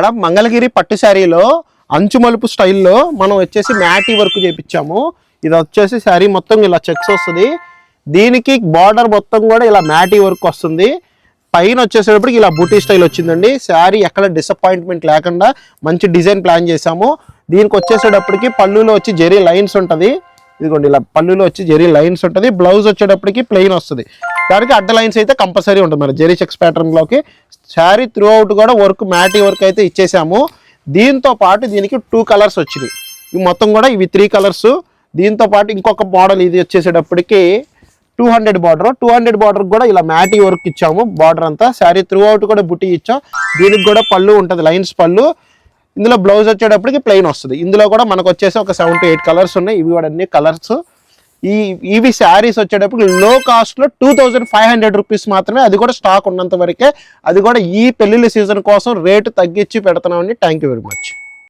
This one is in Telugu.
ఇక్కడ మంగళగిరి పట్టు శారీలో అంచు మలుపు స్టైల్లో మనం వచ్చేసి మ్యాటీ వర్క్ చేపించాము. ఇది వచ్చేసి శారీ మొత్తం ఇలా చెక్స్ వస్తుంది. దీనికి బార్డర్ మొత్తం కూడా ఇలా మ్యాటీ వర్క్ వస్తుంది. పైన వచ్చేసేటప్పటికి ఇలా బూటీ స్టైల్ వచ్చిందండి. శారీ ఎక్కడ డిసప్పాయింట్మెంట్ లేకుండా మంచి డిజైన్ ప్లాన్ చేసాము. దీనికి వచ్చేసేటప్పటికి పళ్ళులో వచ్చి జెరీ లైన్స్ ఉంటుంది. ఇదిగోండి ఇలా పళ్ళులో వచ్చి జెరీ లైన్స్ ఉంటుంది. బ్లౌజ్ వచ్చేటప్పటికి ప్లెయిన్ వస్తుంది. దానికి అడ్డ లైన్స్ అయితే కంపల్సరీ ఉంటుంది మన జెరీ చెక్స్ ప్యాటర్న్లోకి. శారీ త్రూ అవుట్ కూడా వర్క్ మ్యాటీ వర్క్ అయితే ఇచ్చేసాము. దీంతో పాటు దీనికి 2 కలర్స్ వచ్చినాయి. ఇవి మొత్తం కూడా ఇవి 3 కలర్స్. దీంతో పాటు ఇంకొక మోడల్ ఇది వచ్చేసేటప్పటికి 200 బార్డర్. 200 బార్డర్ కూడా ఇలా మ్యాటీ వర్క్ ఇచ్చాము. బార్డర్ అంతా శారీ త్రూ అవుట్ కూడా బుట్టి ఇచ్చాం. దీనికి కూడా పళ్ళు ఉంటుంది, లైన్స్ పళ్ళు. ఇందులో బ్లౌజ్ వచ్చేటప్పటికి ప్లెయిన్ వస్తుంది. ఇందులో కూడా మనకు వచ్చేసి ఒక 7 to 8 కలర్స్ ఉన్నాయి. ఇవి కూడా అన్ని కలర్స్. ఇవి శారీస్ వచ్చేటప్పుడు లో కాస్ట్లో 2500 రూపీస్ మాత్రమే. అది కూడా స్టాక్ ఉన్నంత వరకే. అది కూడా ఈ పెళ్లిళ్ళ సీజన్ కోసం రేటు తగ్గించి పెడుతున్నామండి. Thank you very much.